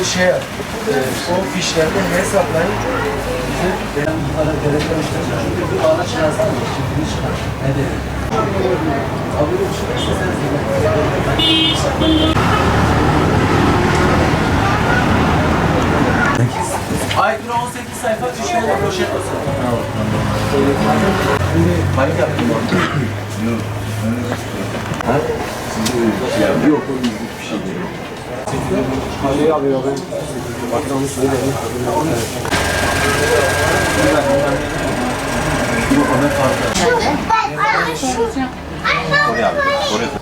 Şimdi şey yap, o fişlerde hesaplayın. Ben bunlara gerek karıştıracağım. Çünkü bir araç yazar mı? Şimdi bir çıkar. Ne dedi? Abi bir şey isterseniz Aykırı 18 sayfa fişlerle poşet olsun. Şimdi kayıt yaptım orada. Yok. Ha? Yok, o yüzlük bir şey değil. Kaleyi alıyor ben. Bakalım size de.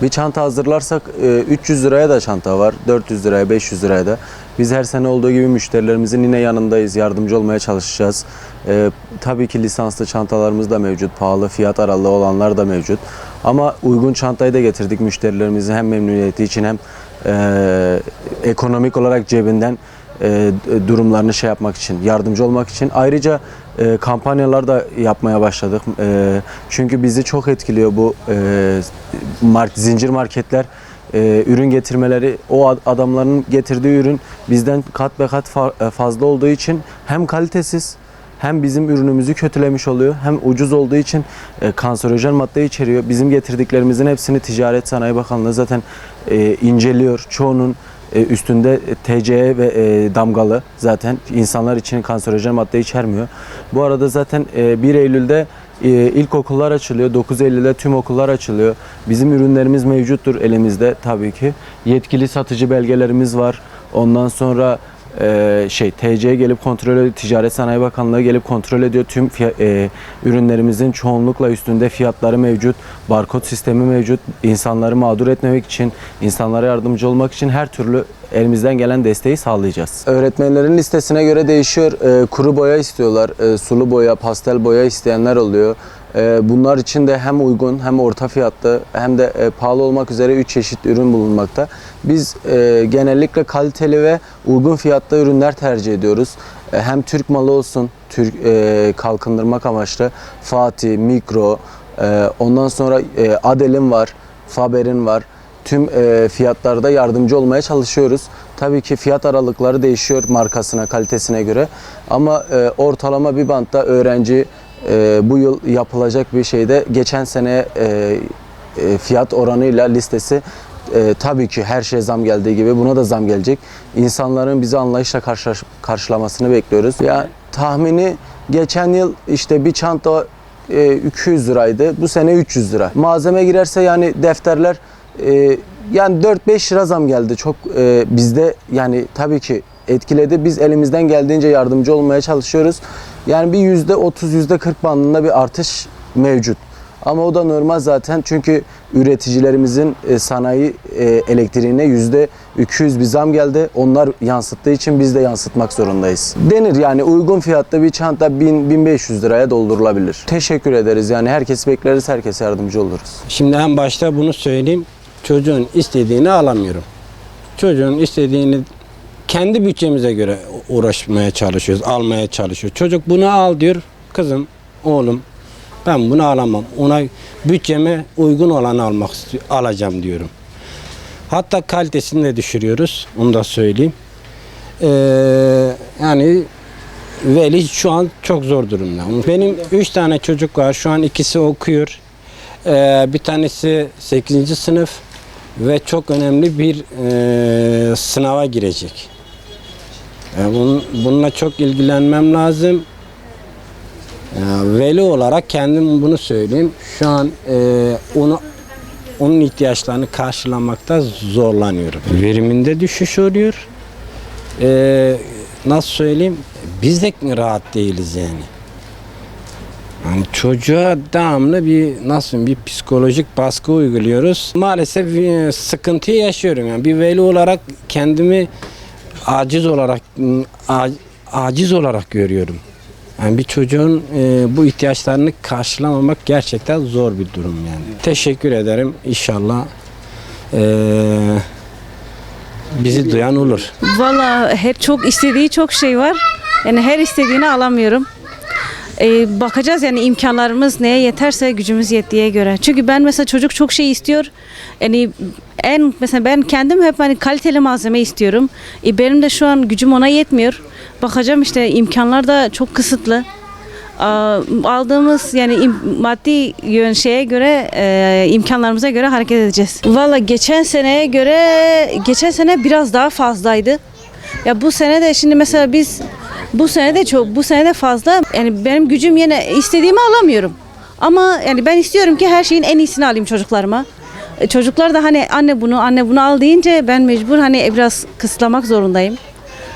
Bir çanta hazırlarsak 300 liraya da çanta var, 400 liraya, 500 liraya da. Biz her sene olduğu gibi müşterilerimizin yine yanındayız, yardımcı olmaya çalışacağız. Tabii ki lisanslı çantalarımız da mevcut, pahalı fiyat aralığı olanlar da mevcut. Ama uygun çantayı da getirdik müşterilerimizin hem memnuniyeti için hem ekonomik olarak cebinden durumlarını şey yapmak için, yardımcı olmak için. Ayrıca kampanyalar da yapmaya başladık. Çünkü bizi çok etkiliyor bu zincir marketler. Ürün getirmeleri, o adamların getirdiği ürün bizden kat be kat fazla olduğu için hem kalitesiz hem bizim ürünümüzü kötülemiş oluyor, hem ucuz olduğu için kanserojen madde içeriyor. Bizim getirdiklerimizin hepsini Ticaret Sanayi Bakanlığı zaten inceliyor. Çoğunun üstünde TCE ve damgalı, zaten insanlar için kanserojen madde içermiyor. Bu arada zaten 1 Eylül'de ilkokullar açılıyor, 9 Eylül'de tüm okullar açılıyor. Bizim ürünlerimiz mevcuttur elimizde tabii ki. Yetkili satıcı belgelerimiz var. Ondan sonra TC'ye gelip kontrol ediyor, Ticaret Sanayi Bakanlığı gelip kontrol ediyor. Tüm ürünlerimizin çoğunlukla üstünde fiyatları mevcut, barkod sistemi mevcut. İnsanları mağdur etmemek için, insanlara yardımcı olmak için her türlü elimizden gelen desteği sağlayacağız. Öğretmenlerin listesine göre değişiyor. Kuru boya istiyorlar, sulu boya, pastel boya isteyenler oluyor. Bunlar için de hem uygun hem orta fiyatlı hem de pahalı olmak üzere 3 çeşit ürün bulunmakta. Biz genellikle kaliteli ve uygun fiyatlı ürünler tercih ediyoruz. Hem Türk malı olsun, Türk kalkındırmak amaçlı Fatih, Mikro, ondan sonra Adel'in var, Faber'in var. Tüm fiyatlarda yardımcı olmaya çalışıyoruz. Tabii ki fiyat aralıkları değişiyor markasına, kalitesine göre. Ama ortalama bir bantta öğrenci bu yıl yapılacak bir şeyde geçen sene fiyat oranıyla listesi tabii ki her şeye zam geldiği gibi buna da zam gelecek. İnsanların bizi anlayışla karşılamasını bekliyoruz. Ya tahmini geçen yıl işte bir çanta 200 liraydı. Bu sene 300 lira. Malzeme girerse yani defterler yani 4-5 lira zam geldi. Çok bizde yani tabii ki etkiledi. Biz elimizden geldiğince yardımcı olmaya çalışıyoruz. Yani bir %30, %40 bandında bir artış mevcut. Ama o da normal zaten çünkü üreticilerimizin sanayi elektriğine %200 bir zam geldi. Onlar yansıttığı için biz de yansıtmak zorundayız. Denir yani uygun fiyatlı bir çanta 1000-1500 liraya doldurulabilir. Teşekkür ederiz yani herkes bekleriz, herkese yardımcı oluruz. Şimdi en başta bunu söyleyeyim. Çocuğun istediğini alamıyorum. Çocuğun istediğini kendi bütçemize göre uğraşmaya çalışıyoruz, almaya çalışıyoruz. Çocuk bunu al diyor, kızım, oğlum ben bunu alamam. Ona bütçeme uygun olanı alacağım diyorum. Hatta kalitesini de düşürüyoruz, onu da söyleyeyim. Yani veli şu an çok zor durumda. Benim 3 tane çocuk var, şu an ikisi okuyor. Bir tanesi 8. sınıf ve çok önemli bir sınava girecek. Bununla çok ilgilenmem lazım. Veli olarak kendim bunu söyleyeyim. Şu an onun ihtiyaçlarını karşılamakta zorlanıyorum. Veriminde düşüş oluyor. Nasıl söyleyeyim? Biz de rahat değiliz yani. Yani çocuğa devamlı bir psikolojik baskı uyguluyoruz. Maalesef sıkıntıyı yaşıyorum. Yani bir veli olarak kendimi aciz olarak görüyorum. Yani bir çocuğun bu ihtiyaçlarını karşılamamak gerçekten zor bir durum yani. Teşekkür ederim. İnşallah bizi duyan olur. Valla çok istediği çok şey var. Yani her istediğini alamıyorum. Bakacağız yani imkanlarımız neye yeterse gücümüz yettiğine göre. Çünkü ben mesela çocuk çok şey istiyor. Yani mesela ben kendim hep hani kaliteli malzeme istiyorum. Benim de şu an gücüm ona yetmiyor. Bakacağım işte imkanlar da çok kısıtlı. Aldığımız yani maddi şeye göre imkanlarımıza göre hareket edeceğiz. Valla geçen sene biraz daha fazlaydı. Ya bu sene de şimdi mesela biz bu sene de fazla. Yani benim gücüm yine istediğimi alamıyorum. Ama yani ben istiyorum ki her şeyin en iyisini alayım çocuklarıma. Çocuklar da hani anne bunu al deyince ben mecbur hani biraz kısıtlamak zorundayım.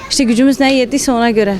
İşte gücümüz neye yettiyse ona göre.